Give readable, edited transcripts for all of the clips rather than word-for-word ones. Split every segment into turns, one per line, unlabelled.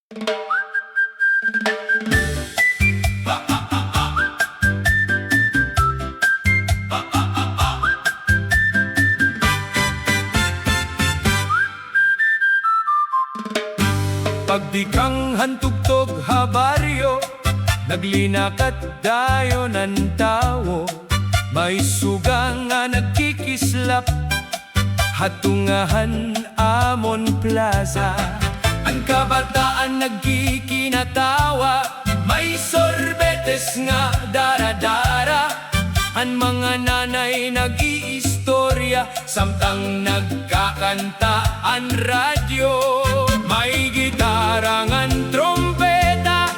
Pagdikang hantugtog ha baryo, naglinakat dayon ang tao. May suga nga nagkikislap, hatungahan amon plaza. Ang kabataan nagkikinatawa, may sorbetes nga dara-dara. Ang mga nanay nag-iistorya, samtang nagkakanta ang radyo. May gitara ngan trompeta,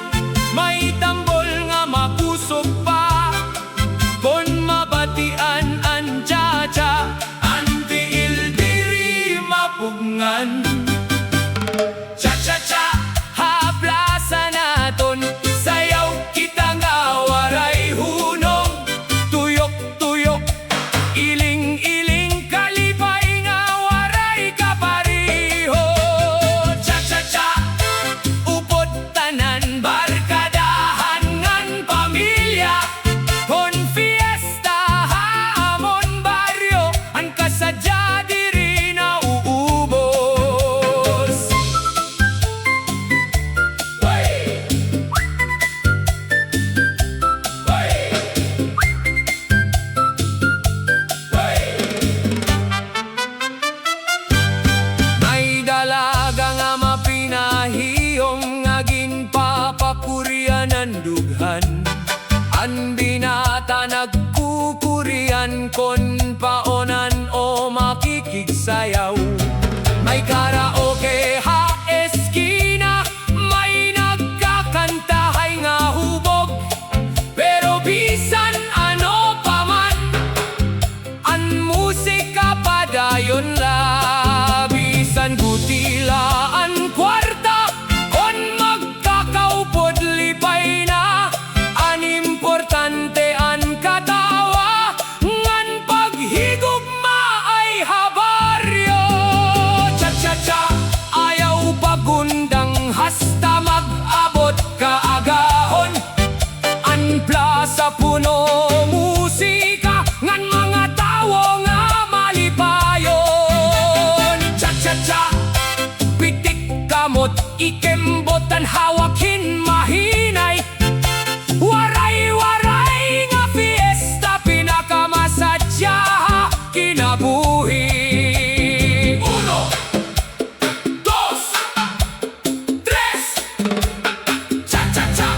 may tambol nga makusog pa. Kon mabatian ang cha-cha, ang tiil diri mapugngan. Cha-cha-cha, Ha Plaza naton, sayaw kita nga waray hunong. Tuyok-tuyok, iling-iling, kalipay nga waray kapariho. Cha-cha-cha, upod tanan, barkadahan ngan pamilya. Kon fiesta ha amon baryo, ang kasadya diri na uubos. May dalaga nga mapinahiyong nga ginpapakurian ang dughan. Ang binata nagkukurian kon paonan o makikigsayaw. May karaoke ha eskina, may nagkakantahay nga hubog. Pero bisan ano pa man, ang musika padayon la. Bisan gutila ang kwarta, kon magkakaupod lipay na. Ang importante ang katawa, ngan paghigugma ay habaryo. Cha-cha-cha, ayaw pagundang hasta mag-abot kaagahon. Ang plaza puno musika, ngan mga tawo nga malipayon. Cha-cha-cha, pitik kamot, ikembotan hawakin mahinay. Waray-waray nga piyesta, pinakamasadya kinabuhi. 1, 2, 3, cha-cha-cha.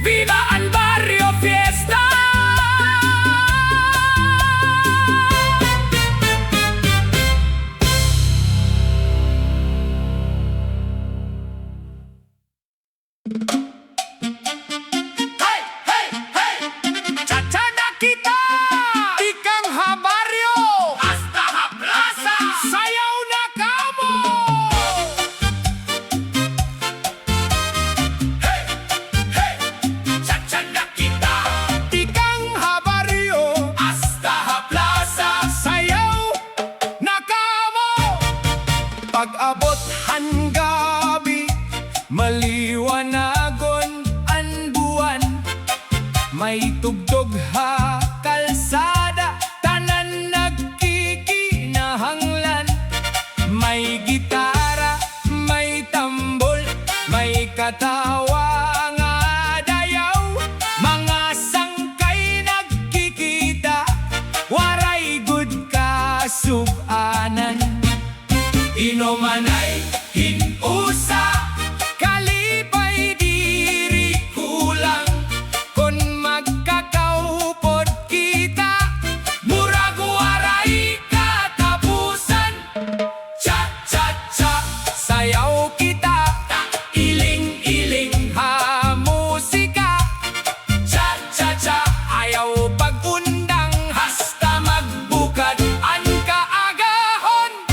Viva ang barrio fiesta! Hey, hey, hey! Cha-cha na kita! Ikang ha barrio! Hasta Ha Plaza! Sayaw na kamo! Hey, hey! Cha-cha na kita! Ikang ha barrio! Hasta Ha Plaza! Sayaw na kamo! Pag-abot han gabi, maliwanagon ang buwan. May tugtog ha kalsada, tanan nagkikinahanglan. May gitara, may tambol, may katawa nga dayaw. Mga sangkay nagkikita, waray good kasub-anan. Inuman ay hinusa, kalipay diri kulang. Kon magkakaupod kita, murag waray katapusan. Cha-cha-cha, sayaw kita, iling-iling ha musika. Cha-cha-cha, ayaw pag-undang, hasta magbukad ang kaagahon.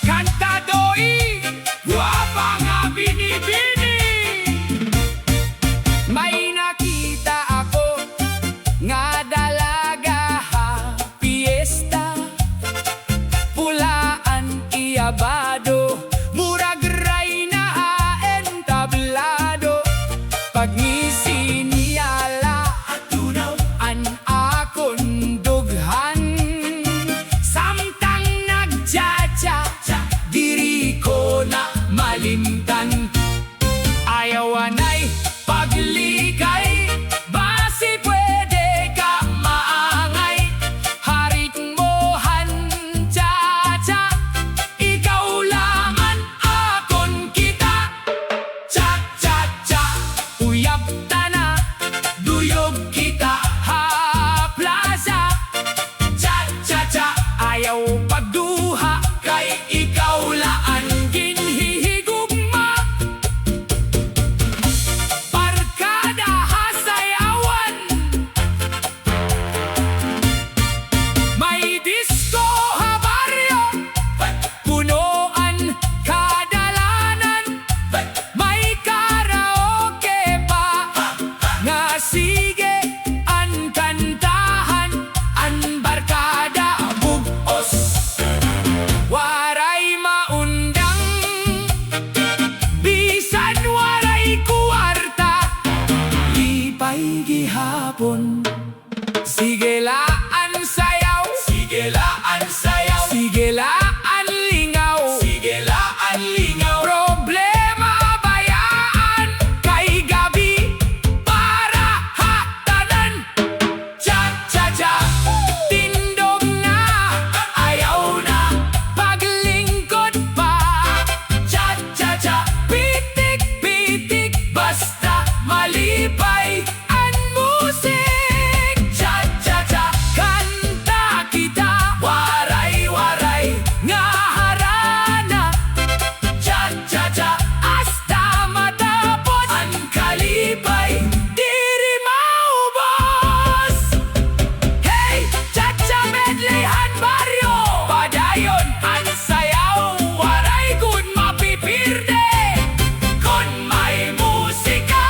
Kantadoi kabado, murag ray na entablado. Pagngisi niyala at tunaw an akon dughan, samtang nag-cha-cha diri ko na malimtan. Ayawanay paglikay, basi pwede ka maangay. Harit mo han cha-cha, ikaw laman akon kita. Cha-cha-cha, uyab tana, duyog kita Ha Plaza. Cha-cha-cha, ayaw pagduha, kay ikaw laan ginhihigugma. Barkada ha sayawan, may disco ha baryo, punoan kadalanan, may karaoke pa, nga sige an kantahan, an barkada bugos. Waray maundang, bisan waray kuwarta, lipay gihapon. Sige laan sayaw, sige laan sayaw, sige laan lingaw, sige laan lingaw. Problema bayaan, kay gabi para hatanan. Cha-cha-cha, tindog na, ayaw na paglingkod pa. Cha-cha-cha, pitik-pitik, basta malipay ang musik. Cha-cha-cha, kanta kita, waray-waray nga harana. Cha-cha-cha, hasta matapos ang kalipay, diri maubos. Hey, cha-cha medley han baryo, padayon ang sayaw, waray kun mapipirde kon may musika.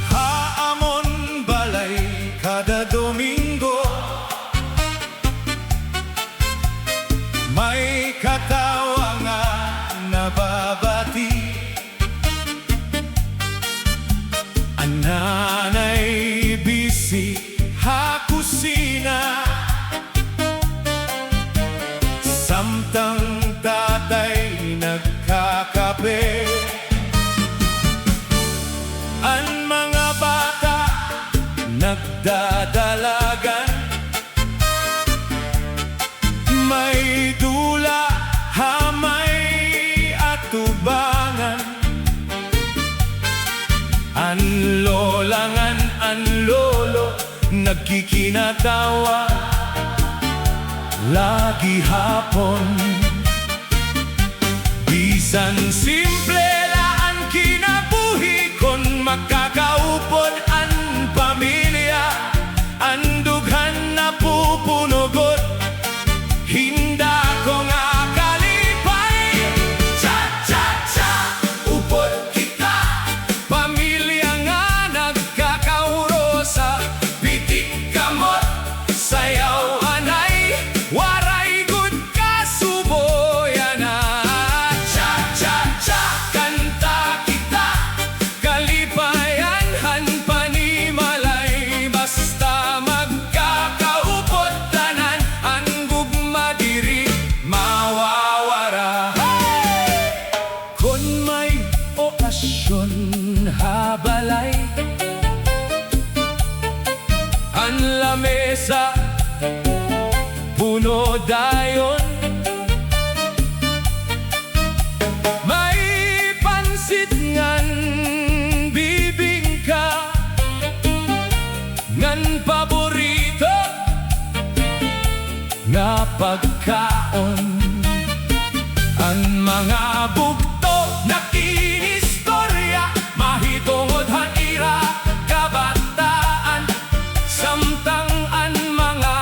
Haamon balay kada Domingo, may katawa nga nababati. Ang nanay busy ha kusina, samtang tatay nagkakape. Ang mga bata nagdadalagan, may dula ha may atubangan. Ang lolangan, ang lolo nagkikinatawa lagi hapon. Bisan simple laan kinabuhi, kon makakaupod ang pamilya, ang dughan na pupunugot, hinda ko nga kalipay. Cha-cha-cha, upod kita, pamilya nga nagkakaurosa, pitik kamot, sayaw anay, waray good kasuboyan na. Cha-cha-cha, kanta kita, Kalipayan Han Panimalay, basta magkakaupod tanan, ang gugma diri mawawara. Kon may okasyon habalay, ang lamesa puno dayon, may pansit ngan bibingka, ngan paborito nga pagkaon. Ang mga bugto nakinistorya, mahitungod han ira kabataan, samtang ang mga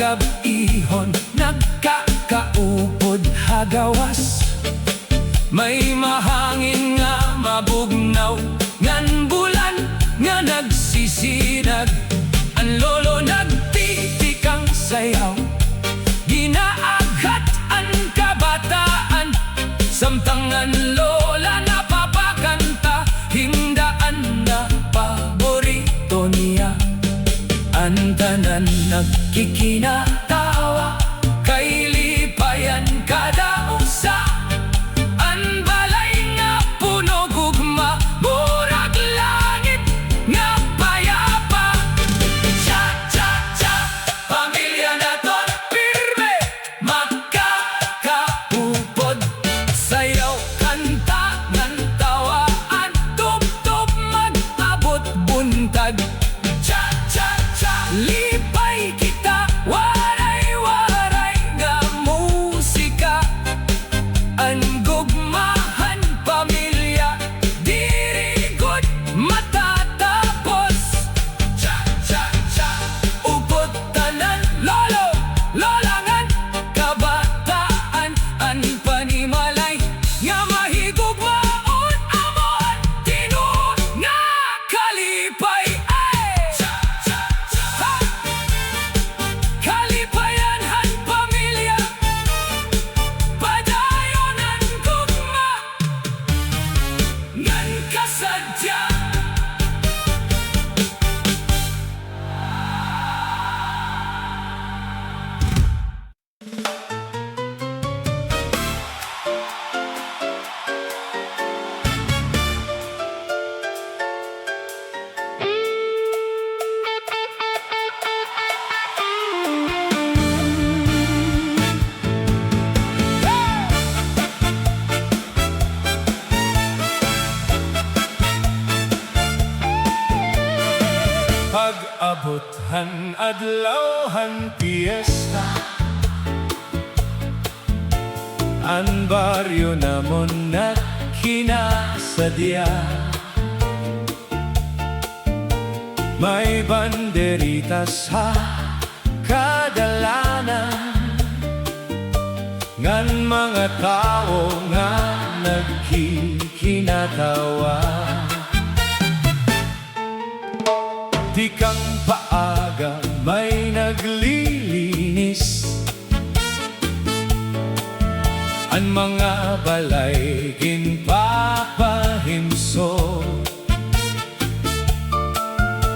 gab-ihon nagkakaupod hagawas. May mahangin nga mabugnaw, ngan bulan nga nagsisinag. Ang lolo nagtitikang sayaw, ginaaghat ang kabataan. Samtangan lola napapakanta, hindaan na paborito niya. Ang tanan nagkikinatawa, kay lipayan kada usa. Ang balay nga puno gugma, murag langit nga payapa. Cha-cha-cha, pamilya naton pirme, magkakaupod. Sayaw, kanta, ngan tawaan, tub-tub mag-abot buntag. Cha-cha-cha, lipay kita, waray-waray nga musika. Ang gugmahan pamilya, diri good matatapos. Cha-cha-cha, upod tanan lolo, lolangan, kabataan. Ang panimalay nga mahigugmaon amon, tinuod nga kalipay. Cha-cha-cha, Kalipayan Han Pamilya, padayon ang gugma, ngan kasadya. Pag-abot han adlaw han piyesta, ang baryo namon nagkinasadya. May banderitas ha kadalanan, ngan mga tao nga nagkikinatawa. Di kang paaga may naglilinis, ang mga balay ginpapahimso.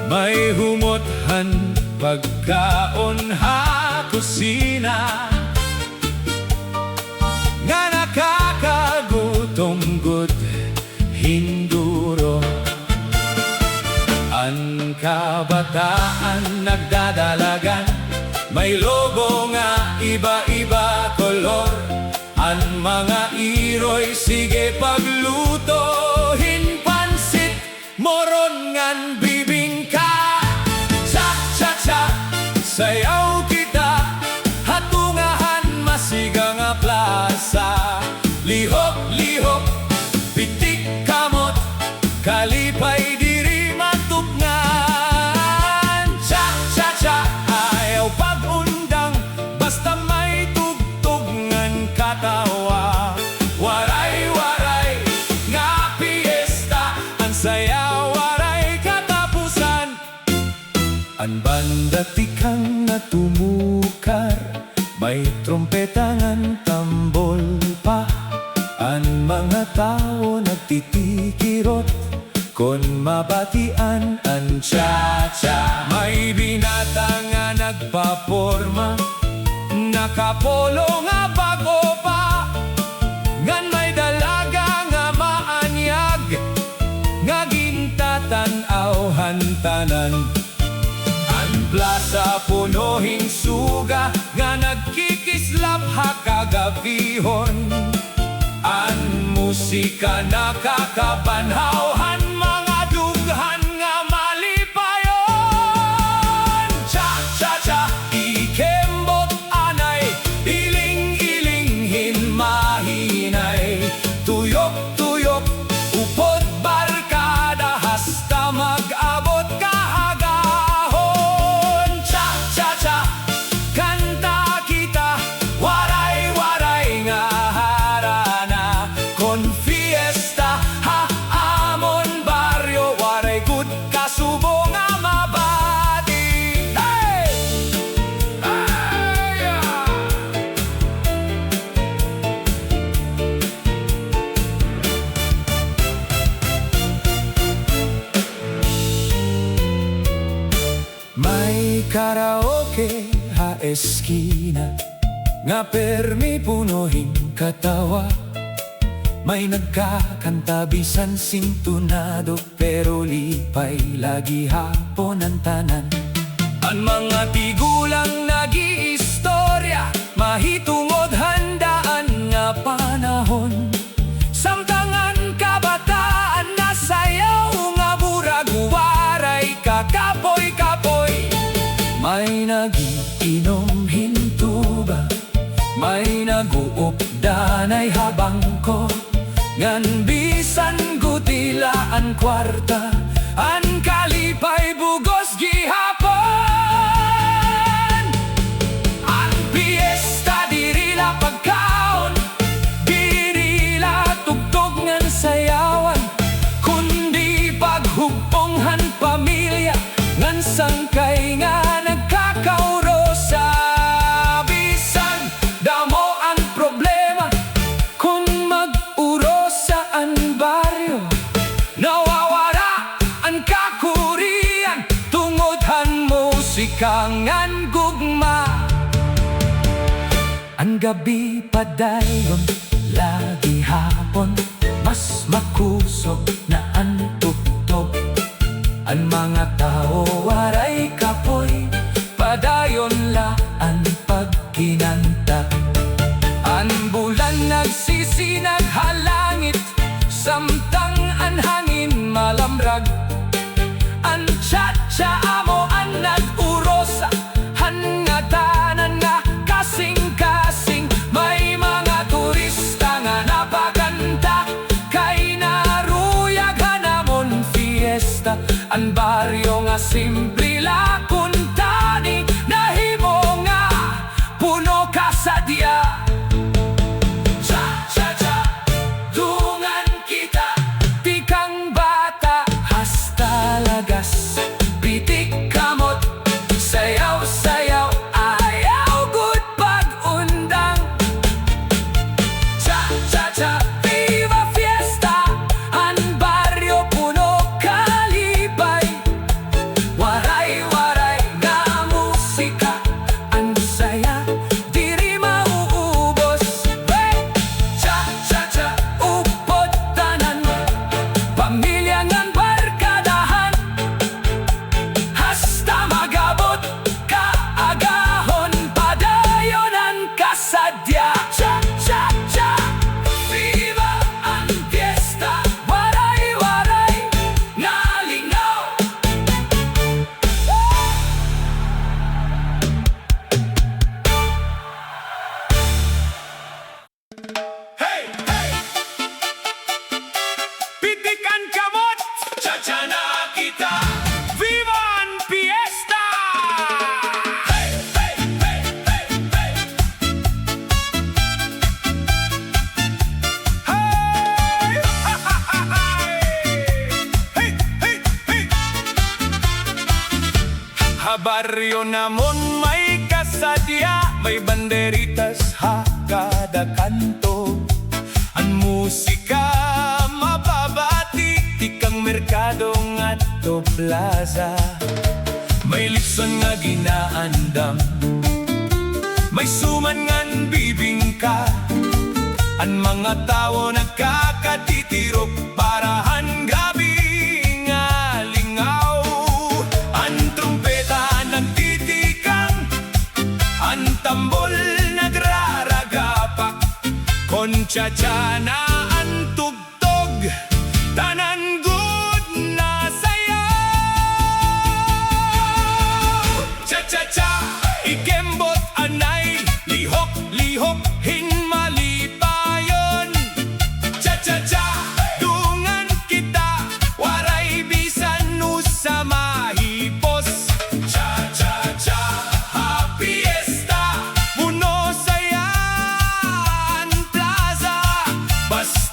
May humothan pagkaon ha kusina, nga nakakagutom gud hinduro. Ang kabataan nagdadalagan, may logo nga iba-iba kolor. Ang mga iroy sige paglutohin, pansit, moron ngan bibingka. Cha-cha-cha, sayaw kita, hatungahan masigang nga plaza. Lihok-lihok, pitik kamot, kalipay diri matugnan. Cha-cha-cha, ayaw pag-undang, basta may tugtugngan katawa. Waray-waray nga piyesta, ang sayaw-waray katapusan. Ang banda tikang natumukar, may trompetangan tambol pa. Ang mga tao nagtitikirot, kon mabatian ang cha-cha. May binata nga nagpaporma, nakapolo nga bago pa. Ngan may dalaga nga maanyag, nga gintatan-aw hantanan. Ang plaza puno hingsuga, nga nagkikislap hakagabihon. Ang musika nakakabanhawhan, mga dughan nga malipayon. Cha-cha-cha, ikembot anay, iling-ilinghin mahinay. Tuyok-tuyok, upod barkada, hasta mag-abot kahagahon. Cha-cha-cha, kan eskina, nga permi punuhin katawa. May nagkakanta bisan sintunado, pero lipay lagi hapon ang tanan. Ang mga tigulang nag-iistorya, mahitungod handaan nga panahon. Samtangan kabataan na sayaw nga burag, waray kakapoy-kapoy. May nagiinom hintuba, may naguupdanay habang ko, ngan bisan gutilaan kwarta, an kalipay bugos gihapon. Ang piyesta dirila pagkaon, dirila tugtog ngan sayawan, kundi paghubonghan pamilya, ngan sangkay nga nagkakauro sa bisan damo ang problema. Kung mag-uro saan baryo, nawawala ang kakurian, tungodhan musika ngan gugma. Ang gabi padayon, lagi hapon, mas makusog na ang tugtog. Ang mga tao waray kapoy, padayon laan pagkinanta. Ang bulan nagsisinag halangit, samtang ang hangin malamrag. Ang cha-cha amo ang nag-urosa, hangatanan nga kasing-kasing. May mga turista nga napaganda, kay naruyag hanamon fiesta. Ang baryo nga simple lakon tani, nahimo nga puno kasadya. Cha-cha-cha, dungan kita, tikang bata, hasta lagas, bitik kamot, sayaw-sayaw, ayaw good pag-undang. Cha-cha-cha, viva fiesta, ang baryo puno kalipay. Waray-waray nga musika, ang saya diri mauubos. Hey! Cha-cha-cha, upod tanan, pamilya ngan barkadahan, hasta magabot kaagahon, padayon ang kasadya. Cha-cha-cha, viva ang piyesta, waray-waray nga lingaw. Hey! Hey! Pitikan kamot, cha-cha na kita, viva ang piyesta! Hey! Hey! Hey! Hey! Hey! Hey! Ha! Ha! Ha! Hey! Hey! Hey! Ha baryo namon may kasadya, may banderitas ha kada kanto. Ang musika mababati, tikang merkado ngadto plaza. May lipson nga ginaandam, may suman ngan bibingka. Ang mga tao nagkakatitirok, parahan gabi nga lingaw. Ang trumpeta nagtitikang, ang tambol nagraragapak, koncha-cha na ang tugtog, tanan good na sayaw. Cha-cha-cha, ikembot anay, lihok-lihok hinmalipayon. Cha-cha-cha, dungan kita, waray bisan nu sa mahipos. Cha-cha-cha, Ha Piyesta, Puno, Sayaw Ha Plaza, basta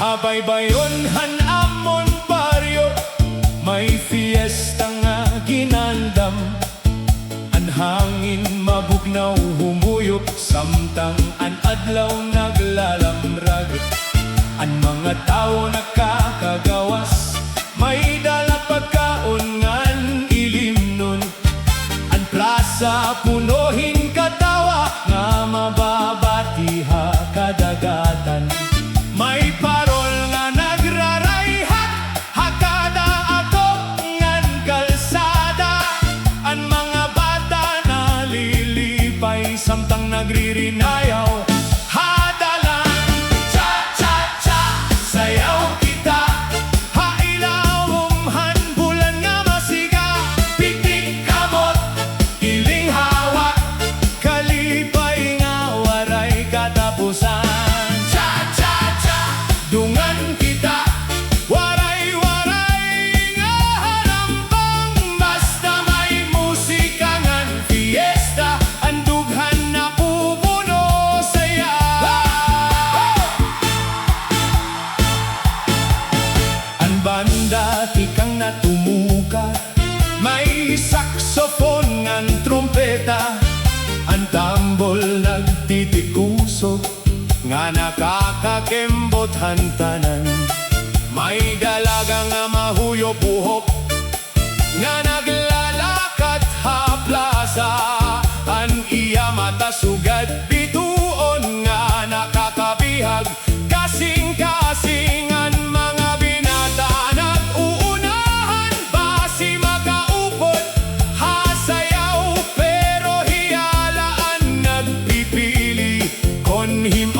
Habaybayon han amon baryo, may fiesta nga ginandam. An hangin mabugnaw humuyop, samtang an adlaw naglalamrag. An mga tao nakakagawas, may dala pagkaon ngan ilim nun. An plaza punohin katawa, nga mababati ha kadagatan. May parol nga nagrarayhat, hakada ato ngan kalsada. An mga bata nalilipay, samtang nagririnayaw. Hadalan, cha-cha-cha, sayaw kita. Hailawom han bulan nga masiga, piknik kamot, iling hawak. Kalipay nga waray katapusan. Dungan kita, waray-waray nga harambang. Basta may musika ngan fiesta, ang dughan na pupuno saya. Ang banda tikang natumuka, may saksofon ngan trumpeta. Ang tambol nagtitikusok, nga nakakakembot hantanan. May dalaga nga mahuyop-uhop, nga naglalakad Ha Plaza. An iya mata sugad bituon, nga nakakabihag. Kasing-kasingan mga binata, nag-uunahan basi makaupot. Hasayaw pero hiyalaan, nagpipili kon himo.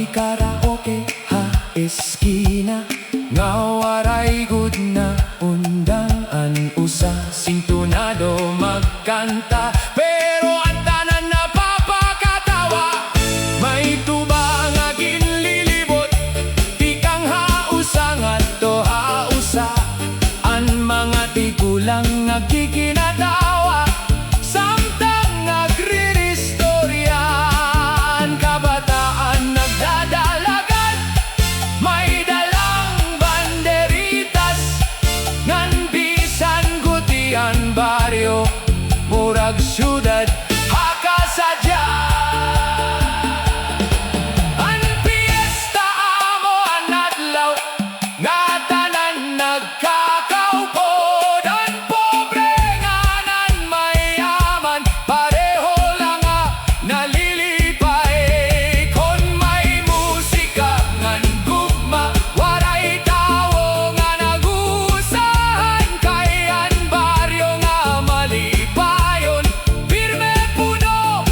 Karaoke ha eskina, nga waray good na undangan. Usa sintunado magkanta, pero ang tanan napapakatawa. May tuba nga ginlilibot, tikang hausa nga to hausa. Ang mga tigulang nga kikinatawa, samtang nagriristoryan. Kabataan nagdadalagan, may dalang banderitas. Ngan bisan gutian baryo, murag syudad ha Kasadya. An piyesta amo an adlaw, nga tanan nagkakaupod. An pobre nga nan mayaman, pareho lang nga nalilipay. Kon may musika ngan gugma, waray tawo nga nagusahan. Kay an baryo nga malipayon, pirme puno,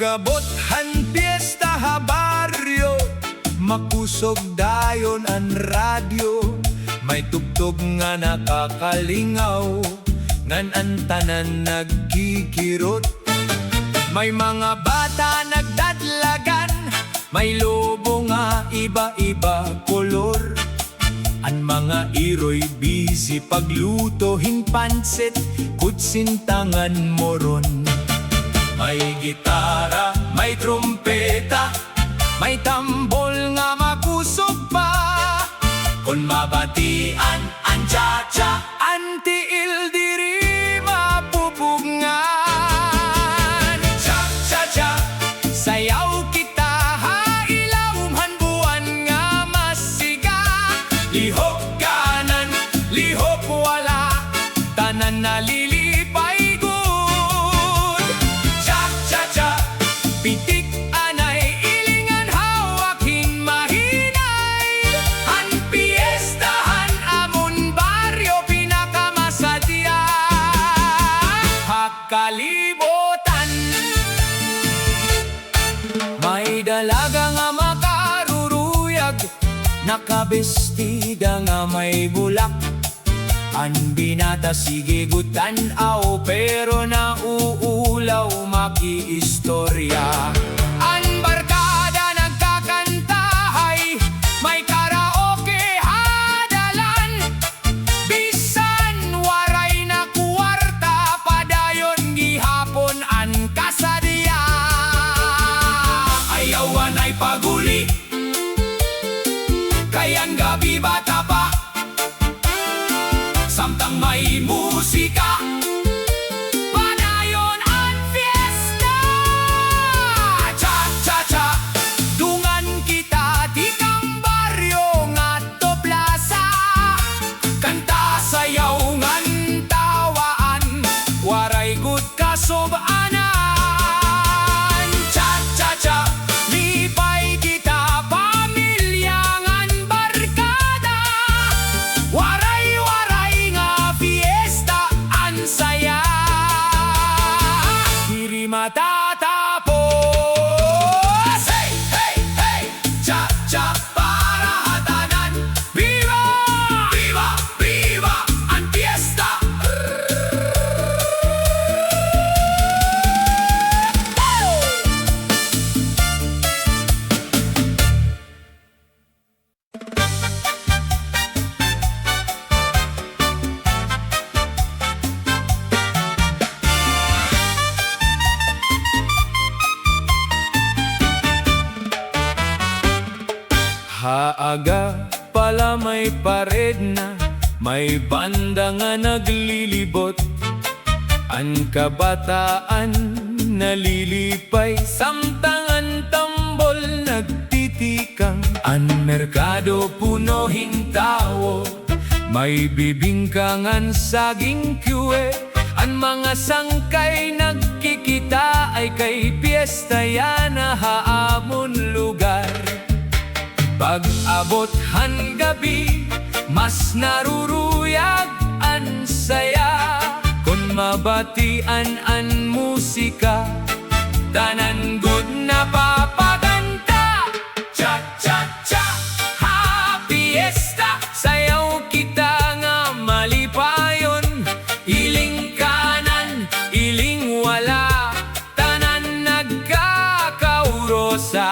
Pag-abot han piyesta ha baryo, makusog dayon ang radyo. May tugtog nga nakakalingaw, ngan ang tanan nagkikirot. May mga bata nagdadlagan, may lobo nga iba-iba kolor. Ang mga iroy busy paglutohin pansit, kutsintangan moron. May gitara, may trumpeta, may tambol nga makusog pa. Kung mabatian ang cha-cha, ang tiil diri mapupugngan. Cha-cha-cha, sayaw kita ha ilawman buwan nga masiga. Lihok kanan, lihok wala, tanan na lilipay good. Cha-cha-cha, pitik anay, ilingan hawakin mahinay. Han Piyesta han amon baryo, pinakamasadya ha kalibutan. May dalaga nga makaruruyag, nakabestida nga may bulak. Ang binata sige gutanaw, pero nauulaw makiistorya. Ang barkada nagkakantahay, may karaoke hadalan. Bisan waray na kuwarta, padayon gihapon ang kasadya. Ayawan ay paguli, kayang gabi bata pa. Samtang may musika, padayon ang fiesta. Cha-cha-cha, dungan kita di kang baryo nga to plaza. Kanta sayaw ngan tawaan, waray good kasobanan. Cha-cha-cha, lipay kita pamilya ngan barkada. Waray-waray nga piyesta ang saya, diri matatapos. Hey, hey, hey, cha-cha para hatanan. Viva! Viva! Viva ang piyesta! Haaga pala may pared na, may banda nga naglilibot. Ang kabataan nalilipay, samtangan tambol nagtitikang. Ang merkado puno hintawo, may bibingkangan saging kiwe. Ang mga sangkay nagkikita ay kay Piyesta yan na haamon lugar. Pag-abot han gabi, mas naruruyag ang saya. Kung mabatian ang musika, tanan good na papaganta. Cha-cha-cha, ha piyesta, sayaw kita nga malipayon. Iling kanan, iling wala, tanan nagkakaurosa.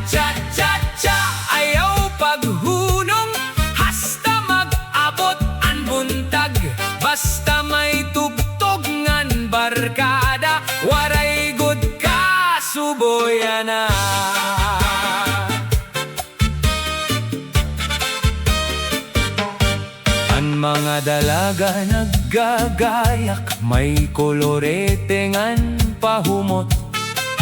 Cha-cha-cha, ayaw paghunong, hasta mag-abot ang buntag. Basta may tugtog ngan barkada, waray good ka suboyana. Ang mga dalaga naggagayak, may kolorete ngan pahumot.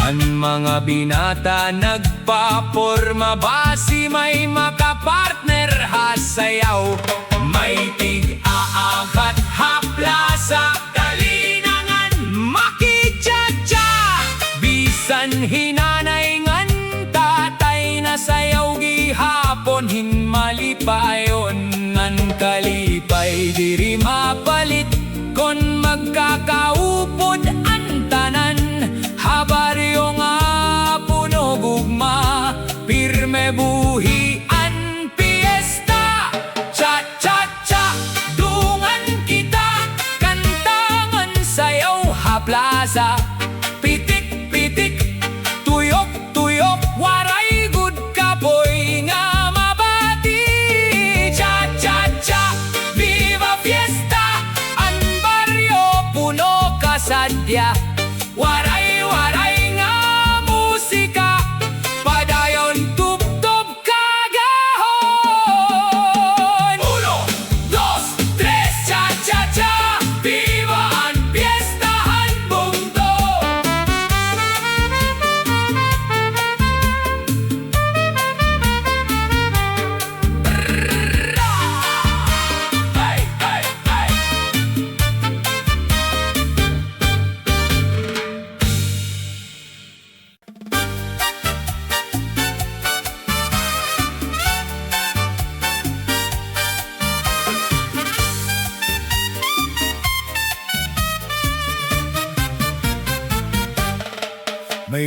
Ang mga binata nagpaporma, basi may makapartner ha sayaw. May tig-aakat Ha Plaza, kalinangan maki-cha-cha. Bisan hinanay ngan tatay na sayaw gihapon, hin malipayon ngan kalipay diri mapalit. Kon magkakaupod ang tanan, ha baryo nga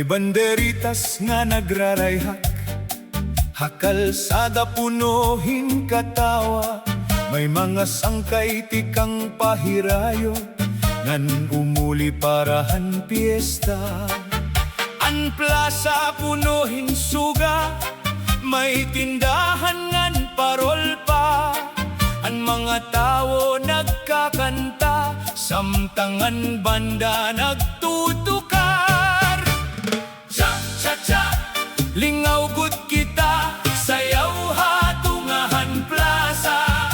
May banderitas nga nagrarayhak, hakalsada punuhin katawa. May mga sangkay tikang pahirayo, ngan umuli para Han Piyesta. Han Plaza punuhin suga, may tindahan ngan parol pa. Ang mga tao nagkakanta, samtangan banda nagtutukar. Cha-cha-cha, lingaw gud kita, sayaw ha Han Plaza.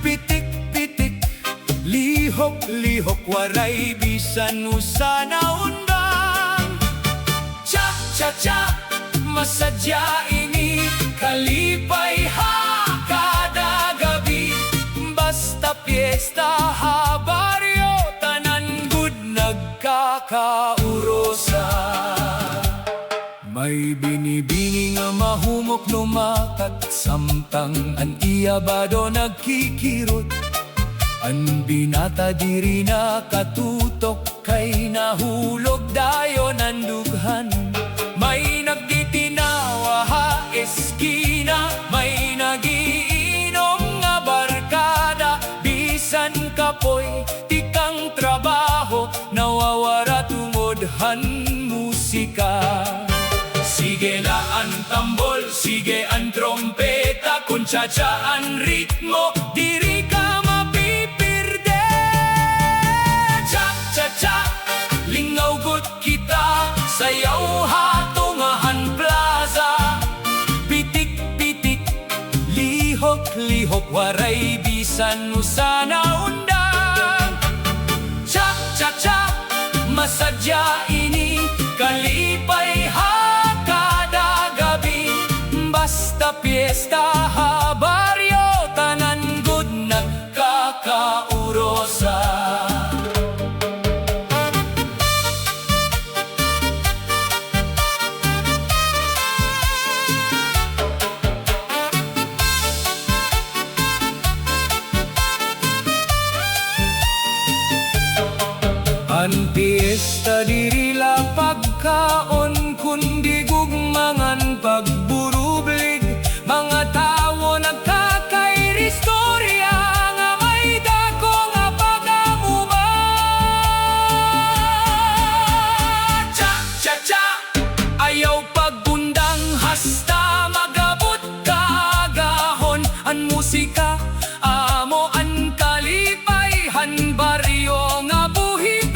Pitik-pitik, lihok-lihok, waray bisan usana undang. Cha-cha-cha, masadya ini, kalipay ha kadagabi. Basta piyesta ha baryo, tanan gud nagkakaurosa. May binibini nga mahumok lumakat, samtang an iyabado nagkikirot. An binata diri na katutok, kay nahulog dayon ang dughan. May nagditinawa ha eskina, may nagiinom nga barkada. Bisan kapoy, tikang trabaho, nawawara tungod han musika. Sige la ang tambol, sige ang trompeta, kung cha-cha ang ritmo, diri ka mapipirde. Cha-cha-cha, lingaw gud kita, sayaw ha Han Plaza. Pitik-pitik, lihok-lihok, waray bisan usana undang. Cha-cha-cha, masadya ini, kalipay ha kadagabi. Basta piyesta ha baryo, tanan gud nagkakaurosa. Ang piyesta diri la pagkaon, kundi gugmangan pagburublig. Mga tao nagkakairistorya, nga may dako nga pagamuba. Cha-cha-cha, ayaw pagbundang, hasta magabot kagahon. Ang musika, amo ang kalipay han baryo nga buhi.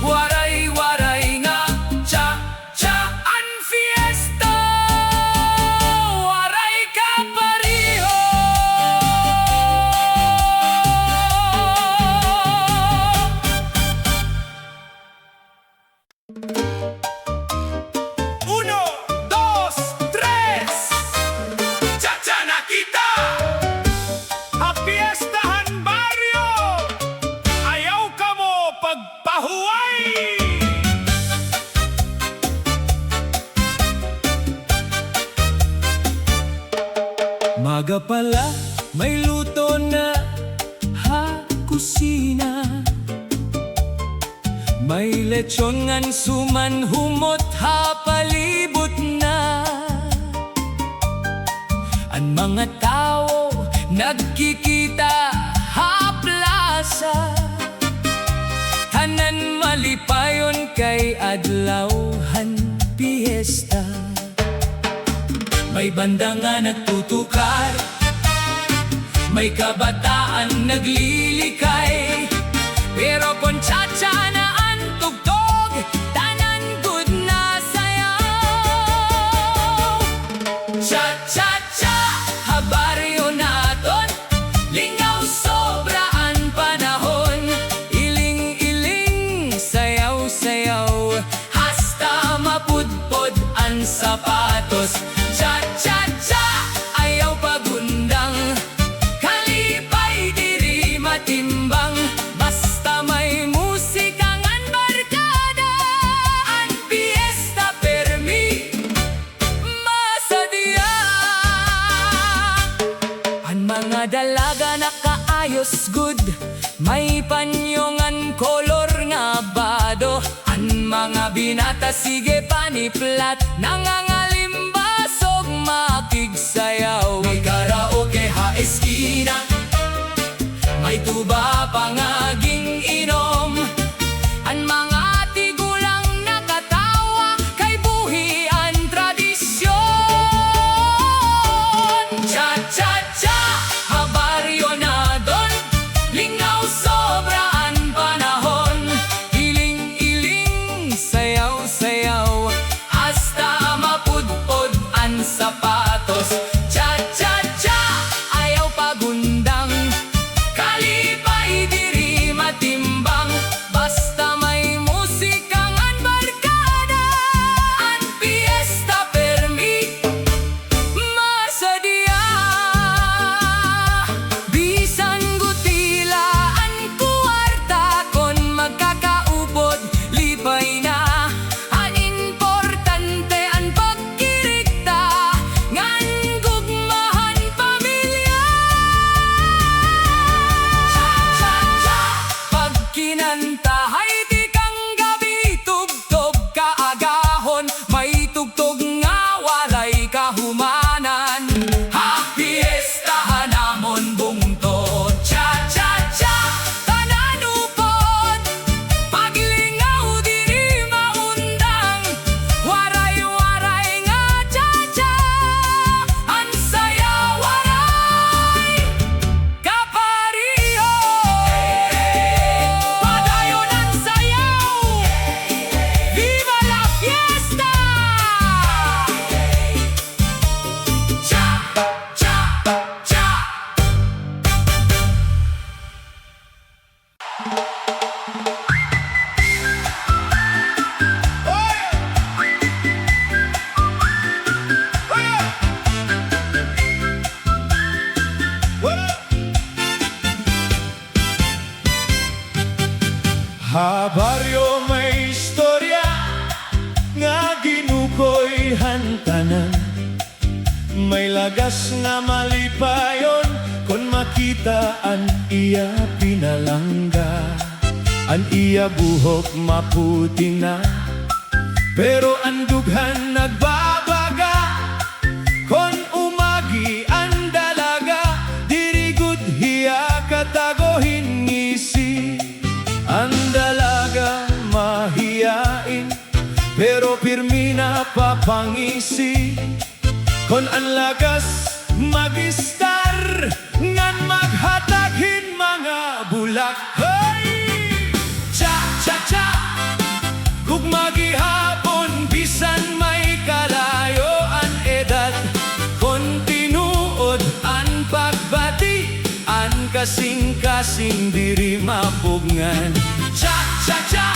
Waray-waray nga cha-cha ang fiesta, waray ka pariho. Uno, dos, tres, cha-cha na kita. Ha Piestahan baryo, ayaw ka mo pagpahuway. Maga pala, may luto na ha kusina. May lechon ngan suman, humot ha palibot na. Ang mga tao nagkikita ha plaza, tanan malipayon kay adlaw Han Piyesta. May banda nga nagtutukar, may kabataan naglilikay. Pero kung cha-cha na ang tugtog, tanan gud na sayaw. Cha-cha-cha, ha baryo naton, lingaw sobra ang panahon. Iling-iling, sayaw-sayaw, hasta mapudpod ang sapatos. Cha-cha-cha, ayaw pagundang, kalipay diri matimbang. Basta may musika ngan barkada, ang piyesta permi masadya. Ang mga dala binata sige paniplat, nangangalimbasog makigsayaw.
May karaoke ha eskina,
May tuba pangaging inom, ang mga tigulang nakatawa, kay buhi ang tradisyon. Cha-cha-cha, habaryo na don, lingaw sobraan panahon. Iling-iling, sayaw-sayaw, hasta mapudpod ang sapatos. Cha-cha-cha, ayaw pagundang, kalipay diri matimbang, basta may musikang ang barkada, ang piyesta permi masadya. Bisan gutila ang kuwarta, kon magkakaupod lipay na, ang importante ang pagkirigta, ngan gugmahan pamilya. Pag kinantahay di kang gabi, tugtog kaagahon, may tugtog nga walay kahumanan. Ha Piyesta Han Bungto, cha-cha-cha, tanan upod, paglingaw diri maundang, waray-waray nga cha-cha, ang sayawaray kapariho. Padayon ang sayaw, viva la fiesta! Cha-cha-cha.
Ha baryo may istorya nga ginukoy hantanan, may lagas nga malipayon kon makita an iya pinalangga. An iya buhok maputi na, pero ang dughan nagbabaga, kon umagi ang dalaga, dirigud hiya katagohin ngisi. Ang dalaga mahiyain, pero pirmi na papangisi, kon ang lagas magistar, ngan maghataghin mga bulak. Hey! Cha-cha-cha, gugmagi hapon, bisan may kalayo ang edad, kon tinuod ang pagbati, ang kasing-kasing diri mapugngan. Cha-cha-cha,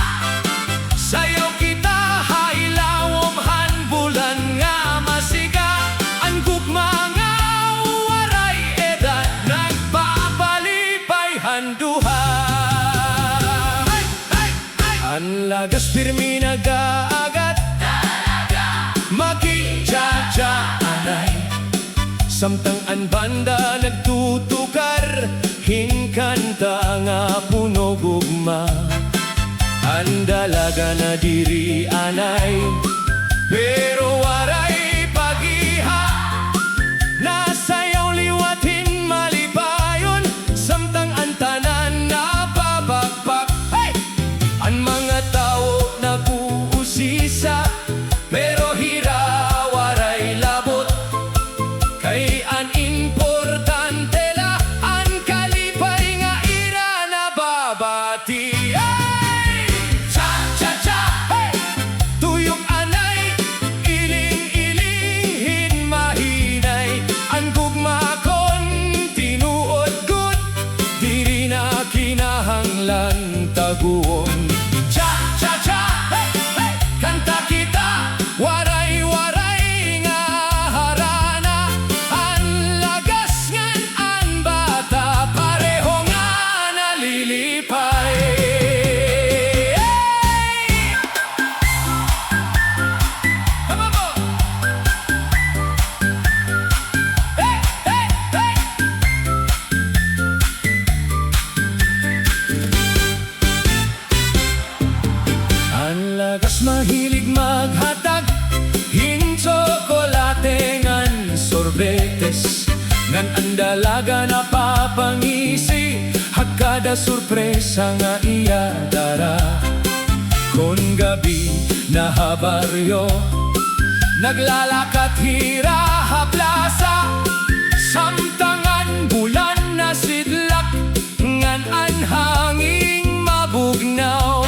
sayaw kita hailawom han bulan nga masiga, ang gugma nga waray edad, nagpapalipay handuha. Hey, hey, hey! Ang lagas pirmi nag-aagat, maki-cha-cha anay, samtang ang banda nagtutukar, hinkanta nga puno gugma. Ang dalaga na diri anay, pero waray pagiha, nasayaw liwatin malipayon, samtang ang tanan napabagpak. Hey! Ang mga tao nag-uusisa, pero hira waray labot, kay an importante la ang kalipay nga ira na babati. Hey! Cha-cha-cha, hey! Tuyok an mahilig maghatag hin tsokolate ngan sorbetes ngan andalaga na papangisi hakada sorpresa nga iya dara. Kon gabi na habaryo naglalakat hira Ha Plaza samtangan bulan na sidlak ngan anhanging mabugnaw.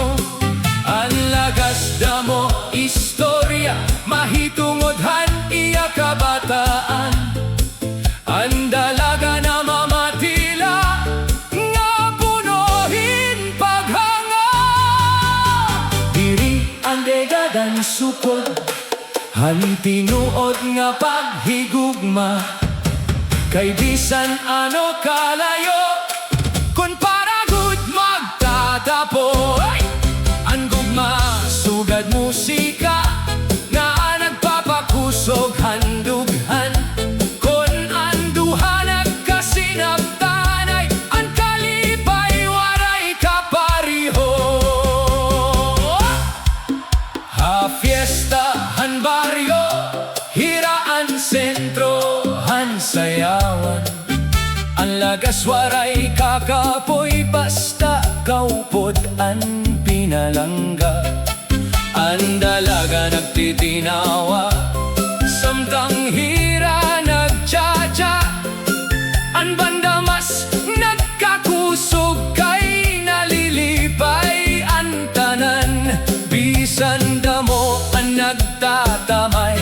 Ang lagas damo istorya mahitungod-han iya kabataan. Ang dalaga na mamatila nga punohin paghanga. Diri ang degadan sukod han tinuod nga paghigugma. Kay bisan ano kalayo kun paragood magtatapo. Ang gugma sugad musika nga nagpapakusog handughan. Kun anduha nagkasinabtanay ang kalipay waray kapariho. Ha Fiesta Han baryo hiraan sentro han sayawan. Ang lagas waray kakapoy basta kaupod an pinalangga. Ang dalaga nagtitinawa samtang hira nag-cha-cha. Ang banda mas nagkakusog kay nalilipay ang tanan. Bisan damo ang nagtatamay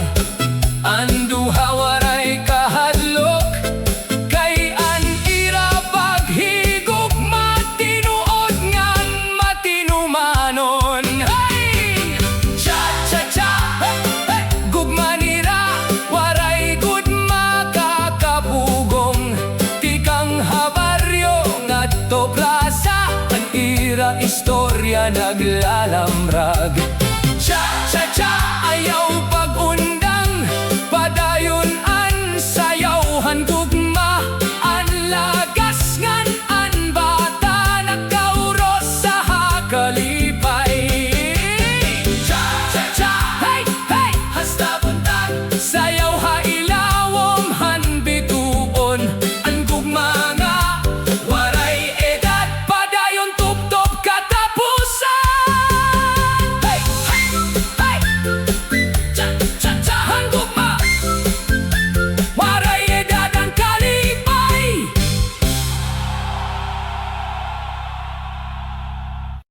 ang duha waray kahadlok. Kay an ira paghigog matinuod ngan matinumanon. Hey! Cha-cha-cha! Hey! Gugma nira waray gud makakabugong. Tikang habaryo ngadto plaza ang ira istorya naglalamrag. Cha-cha-cha ayaw